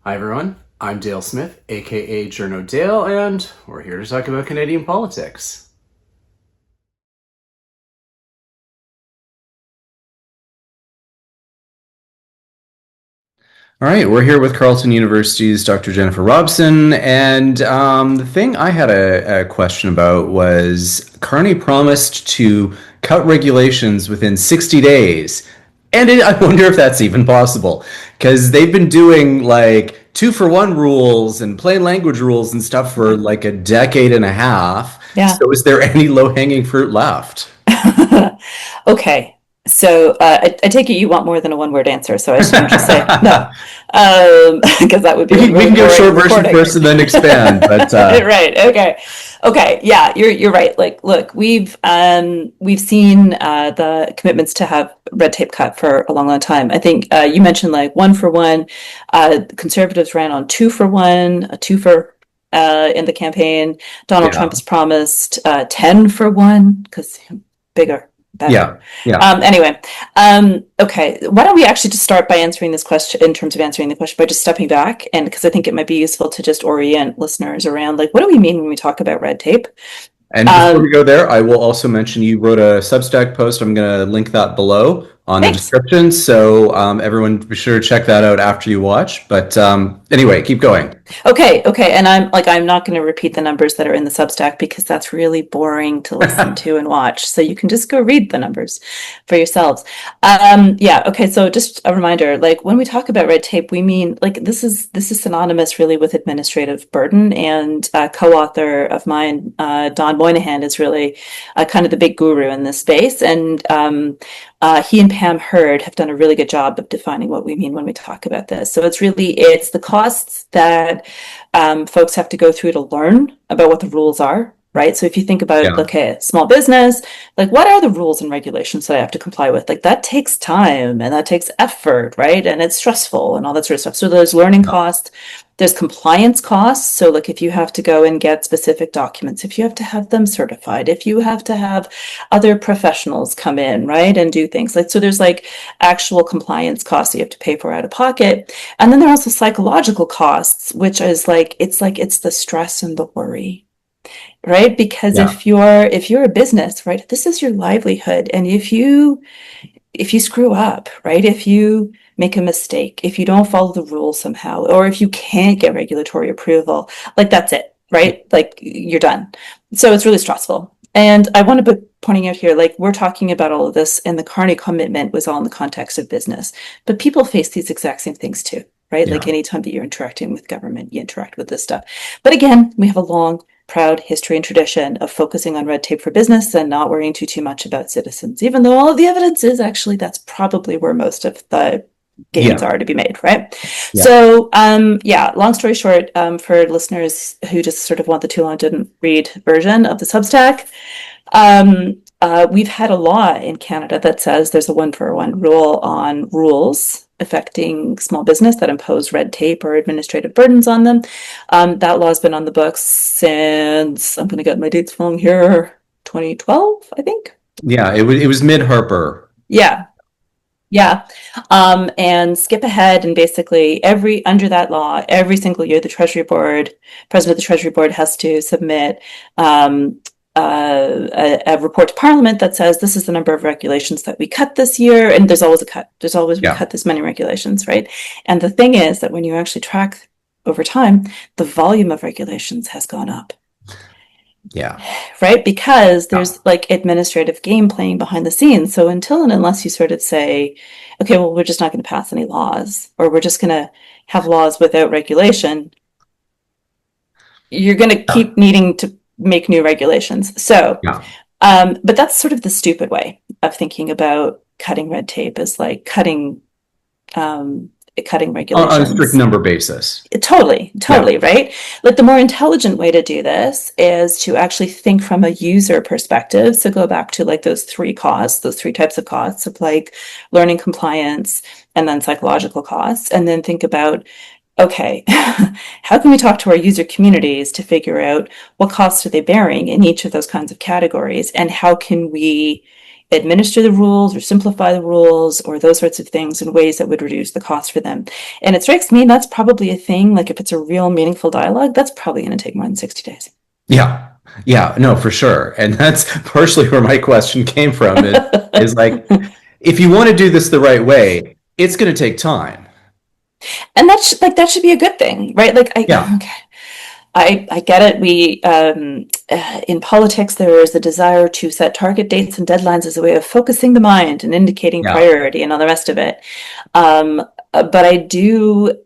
Hi everyone, I'm Dale Smith, aka Journo Dale, and we're here to talk about Canadian politics. All right, we're here with Carleton University's Dr. Jennifer Robson, and the thing I had a question about was Carney promised to cut regulations within 60 days. I wonder if that's even possible, because they've been doing like 2-for-1 rules and plain language rules and stuff for like a decade and a half. Yeah. So is there any low-hanging fruit left? Okay. So I take it you want more than a one-word answer, so I shouldn't just say no, because that would be We a can, we really can go boring short version recording. first and then expand, but Right. Okay. Okay. Yeah, you're right. Like, look, we've seen the commitments to have red tape cut for a long, long time. I think you mentioned like 1-for-1. Conservatives ran on 2-for-1, a two for in the campaign. Donald Trump yeah, has promised 10-for-1 because bigger, better. yeah, yeah. Anyway, okay. Why don't we actually just start by answering this question in terms of answering the question by just stepping back, and because I think it might be useful to just orient listeners around like what do we mean when we talk about red tape? And before we Um, go there, I will also mention you wrote a Substack post. I'm going to link that below on the Thanks. description. So everyone be sure to check that out after you watch. But anyway, keep going. Okay, and I'm not going to repeat the numbers that are in the Substack because that's really boring to listen to and watch. So you can just go read the numbers for yourselves. Yeah, okay. So just a reminder, like when we talk about red tape, we mean like this is synonymous really with administrative burden. And a co-author of mine, Don Moynihan, is really kind of the big guru in this space, and he and Pam Hurd have done a really good job of defining what we mean when we talk about this. So it's the costs that folks have to go through to learn about what the rules are, right? So if you think about, Yeah. okay, small business, like what are the rules and regulations that I have to comply with? Like that takes time and that takes effort, right? And it's stressful and all that sort of stuff. So there's learning costs, there's compliance costs. So like if you have to go and get specific documents, if you have to have them certified, if you have to have other professionals come in, right, and do things like so there's like actual compliance costs that you have to pay for out of pocket. And then there are also psychological costs, which is it's the stress and the worry, right? Because Yeah. if you're a business, right, this is your livelihood. And if you screw up, right, if you make a mistake, if you don't follow the rules somehow, or if you can't get regulatory approval, like that's it, right? Like you're done. So it's really stressful. And I want to be pointing out here, like we're talking about all of this, and the Carney commitment was all in the context of business, but people face these exact same things too, right? Like Yeah. anytime that you're interacting with government, you interact with this stuff. But again, we have a long, proud history and tradition of focusing on red tape for business and not worrying too much about citizens, even though all of the evidence is actually that's probably where most of the gains Yeah. are to be made, right? Yeah. So, yeah, long story short, for listeners who just sort of want the too long didn't read version of the Substack, we've had a law in Canada that says there's a 1-for-1 rule on rules affecting small business that impose red tape or administrative burdens on them. That law has been on the books since, I'm going to get my dates wrong here, 2012, I think. Yeah. It was mid Harper. Yeah, yeah. And skip ahead, and basically under that law, every single year, president of the Treasury Board has to submit a report to Parliament that says this is the number of regulations that we cut this year, and there's always a cut. There's always we Yeah. cut this many regulations, right? And the thing is that when you actually track over time, the volume of regulations has gone up, Yeah. right? Because Yeah. there's like administrative game playing behind the scenes. So until and unless you sort of say, okay, well, we're just not going to pass any laws, or we're just going to have laws without regulation, you're going to Yeah. keep needing to make new regulations. So, Yeah. but that's sort of the stupid way of thinking about cutting red tape, is like cutting On a strict regulations. number basis. Totally, Yeah. totally, right? Like the more intelligent way to do this is to actually think from a user perspective. So go back to like those three costs, those three types of costs of like learning, compliance, and then psychological costs. And then think about, okay, how can we talk to our user communities to figure out what costs are they bearing in each of those kinds of categories? And how can we administer the rules or simplify the rules or those sorts of things in ways that would reduce the cost for them. And it strikes me that's probably a thing, like if it's a real meaningful dialogue, that's probably going to take more than 60 days. Yeah. Yeah, no, for sure. And that's partially where my question came from is like, if you want to do this the right way, it's going to take time. And that's like that should be a good thing, right? Like Yeah. okay. I get it. We in politics there is a desire to set target dates and deadlines as a way of focusing the mind and indicating Yeah. priority and all the rest of it. But I do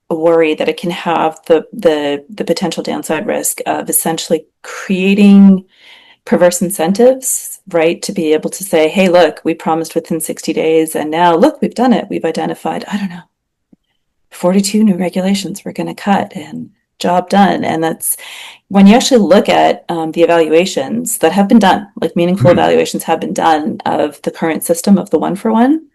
worry that it can have the potential downside risk of essentially creating perverse incentives, right? To be able to say, hey, look, we promised within 60 days, and now look, we've done it. We've identified, I don't know, 42 new regulations we're going to cut and job done. And that's when you actually look at the evaluations that have been done, like meaningful Mhm. evaluations have been done of the current system of the one for one.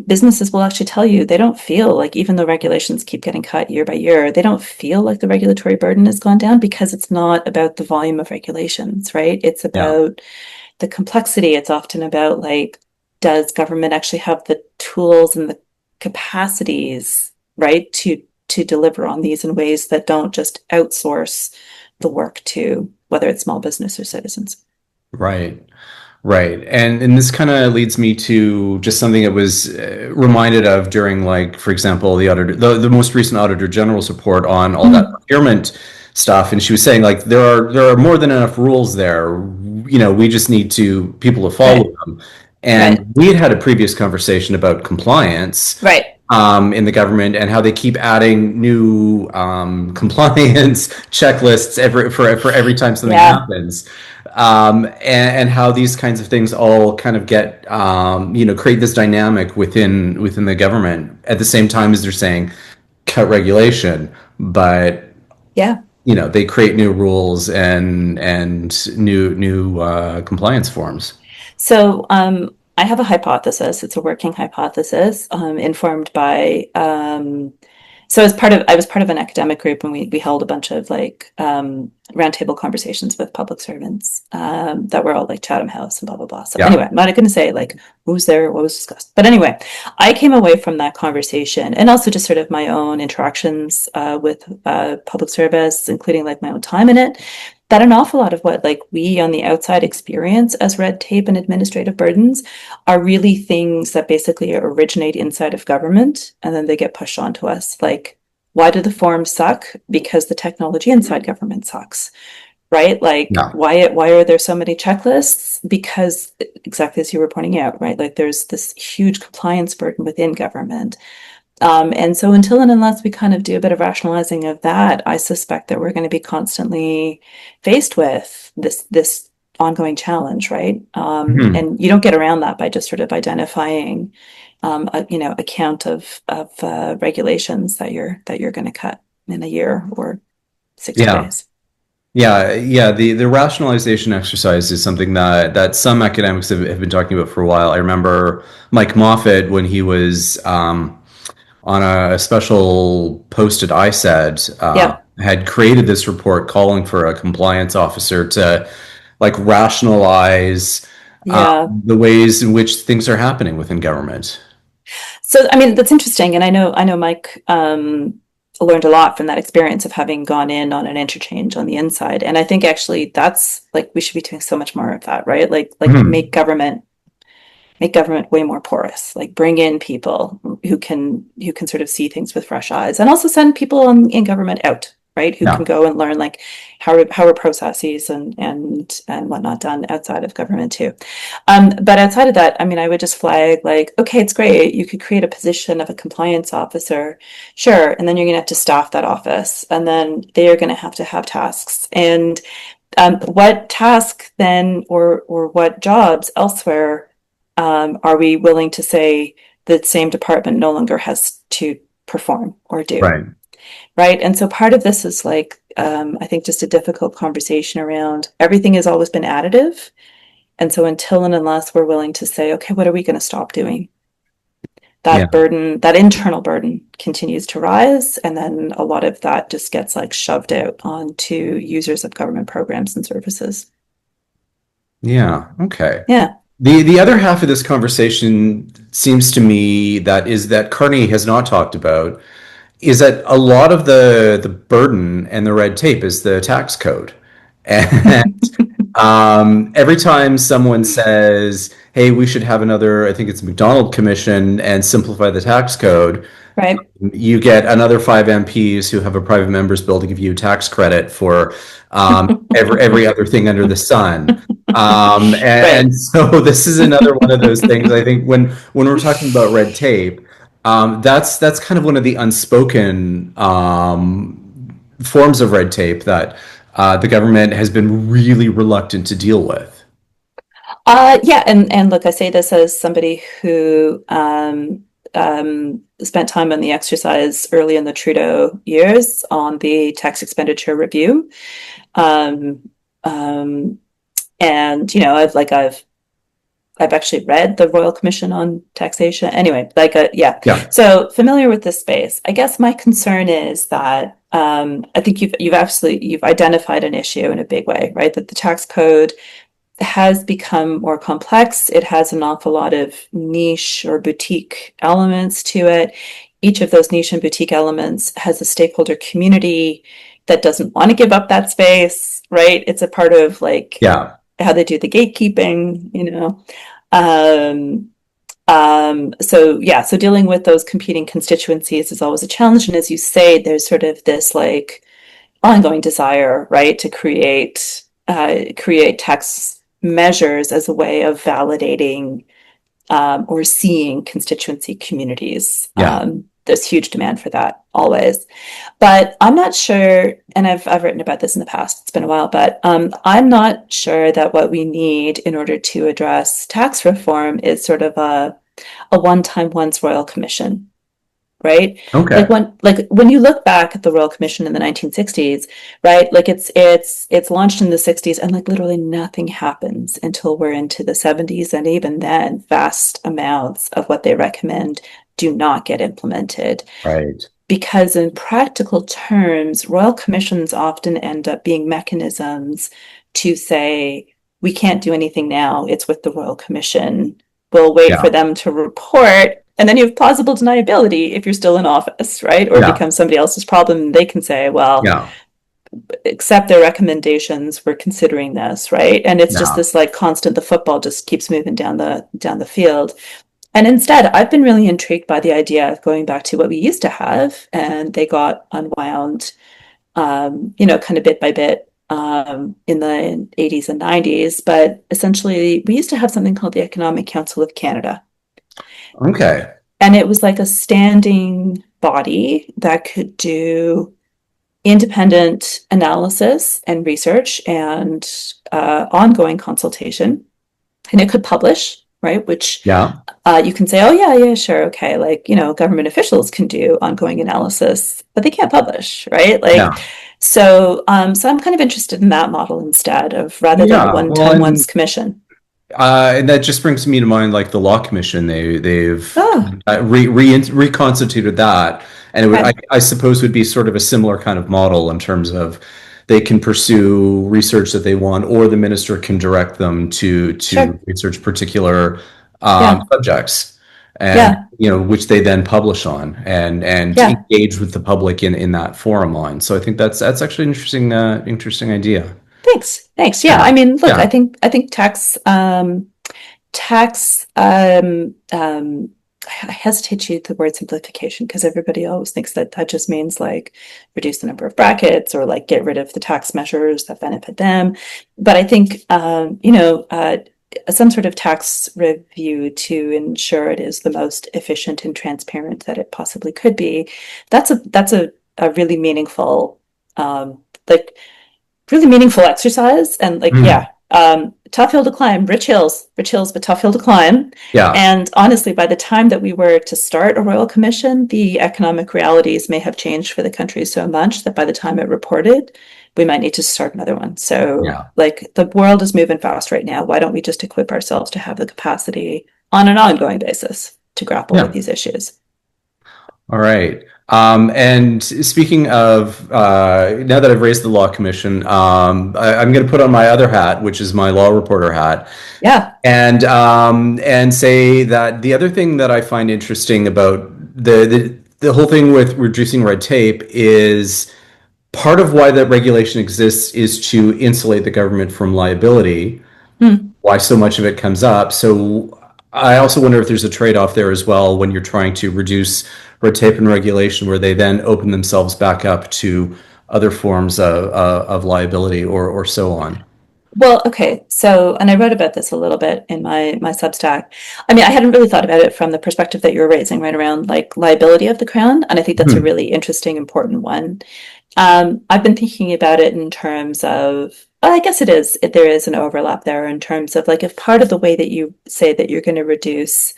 Businesses will actually tell you they don't feel like, even though regulations keep getting cut year by year, they don't feel like the regulatory burden has gone down because it's not about the volume of regulations, right? It's Yeah. about the complexity. It's often about like, does government actually have the tools and the capacities, right, to deliver on these in ways that don't just outsource the work to whether it's small business or citizens. Right. Right. And this kind of leads me to just something that was reminded of during, like, for example, the most recent Auditor General's report on all that Mm, procurement stuff. And she was saying, like, there are more than enough rules there. We just need people to follow right, them. And right, we had a previous conversation about compliance right. in the government and how they keep adding new compliance checklists for every time something Yeah. happens, and how these kinds of things all kind of get create this dynamic within the government at the same time as they're saying cut regulation, but Yeah. they create new rules and new compliance forms. So I have a hypothesis. It's a working hypothesis, informed by so as part of I was part of an academic group and we held a bunch of like roundtable conversations with public servants that were all like Chatham House and blah blah blah. So Yeah. anyway, I'm not going to say like who's there, what was discussed, but anyway, I came away from that conversation and also just sort of my own interactions with public service, including like my own time in it, that an awful lot of what like we on the outside experience as red tape and administrative burdens are really things that basically originate inside of government and then they get pushed onto us. Like, why do the forms suck? Because the technology inside government sucks, right? Like, Yeah. why are there so many checklists? Because exactly as you were pointing out, right? Like, there's this huge compliance burden within government. And so until and unless we kind of do a bit of rationalizing of that, I suspect that we're going to be constantly faced with this ongoing challenge, right? Mhm. And you don't get around that by just sort of identifying a count of regulations that you're going to cut in a year or 60 Yeah. days. Yeah. The rationalization exercise is something that some academics have been talking about for a while. I remember Mike Moffat when he was on a special post at ISAD, Yep. had created this report calling for a compliance officer to like rationalize Yeah. the ways in which things are happening within government. So, I mean, that's interesting. And I know Mike learned a lot from that experience of having gone in on an interchange on the inside. And I think actually that's like we should be doing so much more of that, right? Like Mhm. make government way more porous, like bring in people who can sort of see things with fresh eyes and also send people in government out, right, who can Yeah. go and learn like how are processes and whatnot done outside of government too. But outside of that, I mean, I would just flag like, okay, it's great, you could create a position of a compliance officer, sure, and then you're going to have to staff that office and then they are going to have tasks. And what task then or what jobs elsewhere are we willing to say the same department no longer has to perform or do, Right. right? And so part of this is like, I think just a difficult conversation around everything has always been additive. And so until and unless we're willing to say, okay, what are we going to stop doing? Yeah. That burden, that internal burden continues to rise. And then a lot of that just gets like shoved out onto users of government programs and services. Yeah. Okay. Yeah. The other half of this conversation seems to me that Carney has not talked about is that a lot of the burden and the red tape is the tax code. And every time someone says, "Hey, we should have another," I think it's McDonald Commission and simplify the tax code, Right. you get another five MPs who have a private members bill to give you tax credit for every other thing under the sun. And Right. so this is another one of those things. I think when we're talking about red tape, that's kind of one of the unspoken forms of red tape that the government has been really reluctant to deal with. Yeah, and look, I say this as somebody who spent time on the exercise early in the Trudeau years on the tax expenditure review. Um, um, and I've actually read the Royal Commission on Taxation. Anyway, yeah. Yeah. So familiar with this space. I guess my concern is that I think you've identified an issue in a big way, right? That the tax code has become more complex. It has an awful lot of niche or boutique elements to it. Each of those niche and boutique elements has a stakeholder community that doesn't want to give up that space, right? It's a part of like Yeah. how they do the gatekeeping, you know. Um, so yeah, so dealing with those competing constituencies is always a challenge. And as you say, there's sort of this like ongoing desire, right, to create tax measures as a way of validating or seeing constituency communities. Yeah. There's huge demand for that always, but I'm not sure. And I've written about this in the past. It's been a while, but I'm not sure that what we need in order to address tax reform is sort of a one-time once Royal Commission, right? Okay. Like when you look back at the Royal Commission in the 1960s, right? Like it's launched in the 60s and like literally nothing happens until we're into the 70s, and even then vast amounts of what they recommend do not get implemented. Right. Because in practical terms, Royal Commissions often end up being mechanisms to say, we can't do anything now, it's with the Royal Commission. We'll wait Yeah. for them to report. And then you have plausible deniability if you're still in office, right? Or it Yeah. becomes somebody else's problem. They can say, well, Yeah. accept their recommendations. We're considering this, right? And it's just Yeah. this like constant, the football just keeps moving down the field. And instead, I've been really intrigued by the idea of going back to what we used to have, and they got unwound, kind of bit by bit in the 80s and 90s. But essentially, we used to have something called the Economic Council of Canada. Okay. And it was like a standing body that could do independent analysis and research and ongoing consultation. And it could publish, right? Which Yeah. you can say, oh, yeah, sure. Okay. Like, government officials can do ongoing analysis, but they can't publish, right? Like, Yeah. so I'm kind of interested in that model instead of rather than a Yeah. Well, one-time once commission. and that just brings me to mind, like the Law Commission. They've Oh, reconstituted that, and okay. I suppose would be sort of a similar kind of model in terms of they can pursue research that they want, or the minister can direct them to Sure. research particular Yeah. subjects, and Yeah. which they then publish on and Yeah. engage with the public in that forum line. So I think that's actually an interesting idea. Thanks. Thanks. Yeah. Yeah. I mean, look, Yeah. I think tax I hesitate to use the word simplification because everybody always thinks that that just means like reduce the number of brackets or like get rid of the tax measures that benefit them. But I think some sort of tax review to ensure it is the most efficient and transparent that it possibly could be. That's a really meaningful like really meaningful exercise. And like, Mhm. yeah, tough hill to climb, rich hills, but tough hill to climb. Yeah. And honestly, by the time that we were to start a royal commission, the economic realities may have changed for the country so much that by the time it reported, we might need to start another one. So Yeah. like the world is moving fast right now. Why don't we just equip ourselves to have the capacity on an ongoing basis to grapple with Yeah. these issues? All right. And speaking of, now that I've raised the Law Commission, I'm going to put on my other hat, which is my law reporter hat, Yeah. and say that the other thing that I find interesting about the whole thing with reducing red tape is part of why that regulation exists is to insulate the government from liability, Hmm. why so much of it comes up. So I also wonder if there's a trade-off there as well when you're trying to reduce red tape and regulation, where they then open themselves back up to other forms of liability or so on. Well, okay. So, and I wrote about this a little bit in my Substack. I mean, I hadn't really thought about it from the perspective that you're raising, right around like liability of the crown, and I think that's a Hmm. really interesting, important one. I've been thinking about it in terms of, well, I guess there is an overlap there in terms of like if part of the way that you say that you're going to reduce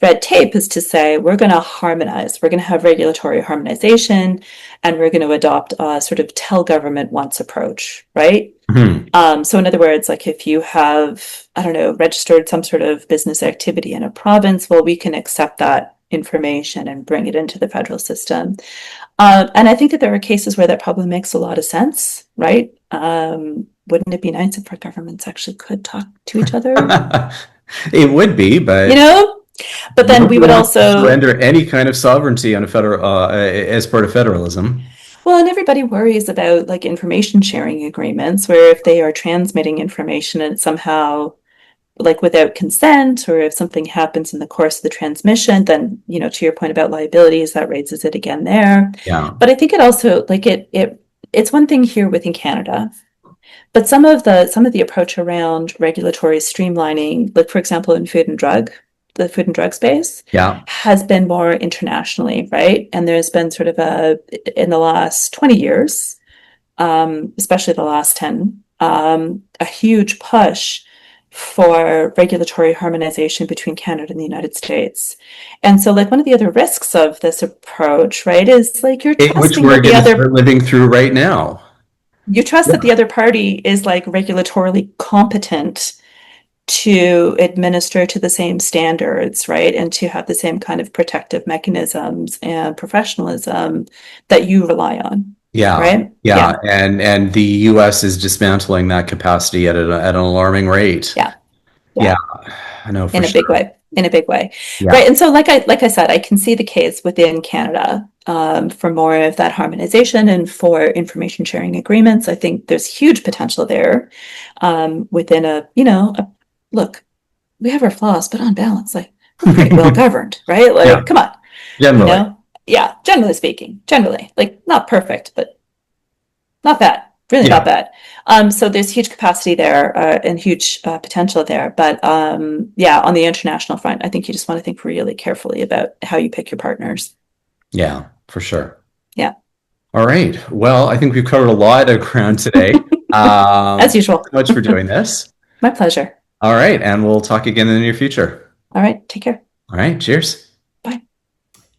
red tape is to say we're going to harmonize, we're going to have regulatory harmonization, and we're going to adopt a sort of tell government once approach, right? Hmm. So in other words, like if you have, I don't know, registered some sort of business activity in a province, well, we can accept that information and bring it into the federal system. And I think that there are cases where that probably makes a lot of sense, right? Wouldn't it be nice if our governments actually could talk to each other, It would be, you but know? But then we nobody would wants to also, surrender any kind of sovereignty on a federal as part of federalism. well, and everybody worries about like information sharing agreements where if they are transmitting information and somehow like without consent, or if something happens in the course of the transmission, then, to your point about liabilities, that raises it again there. Yeah. But I think it also like it's one thing here within Canada, but some of the approach around regulatory streamlining, like for example in the food and drug space, Yeah. has been more internationally, right? And there's been sort of in the last 20 years, especially the last 10, a huge push for regulatory harmonization between Canada and the United States. And so, like, one of the other risks of this approach, right, is like Which we're going to start living through right now. you trust that the Yeah. other party is like regulatorily competent to administer to the same standards, right? And to have the same kind of protective mechanisms and professionalism that you rely on, Yeah. right? Yeah. Yeah, And the US is dismantling that capacity at an alarming rate. yeah, Yeah, yeah. I know for In a big sure. way, in a big way, Yeah. right? And so like I said, I can see the case within Canada, for more of that harmonization and for information sharing agreements. I think there's huge potential there, within look, we have our flaws, but on balance, like we're pretty well governed, right? Yeah. Like, come on, you Generally. know? Yeah, generally speaking, generally, like not perfect, but not bad, really not Yeah. bad. So there's huge capacity there, and huge potential there. But yeah, on the international front, I think you just want to think really carefully about how you pick your partners. Yeah, for sure. Yeah, All right. Well, I think we've covered a lot of ground today. as Thanks usual. so much for doing this. My pleasure. All right, and we'll talk again in the near future. All right, take care. All right, cheers. Bye.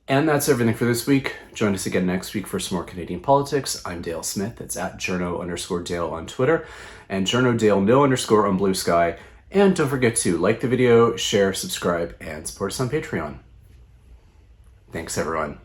And that's everything for this week. Join us again next week for some more Canadian politics. I'm Dale Smith. It's at journo_Dale on Twitter and journodale no underscore on Bluesky. And don't forget to like the video, share, subscribe, and support us on Patreon. Thanks, everyone.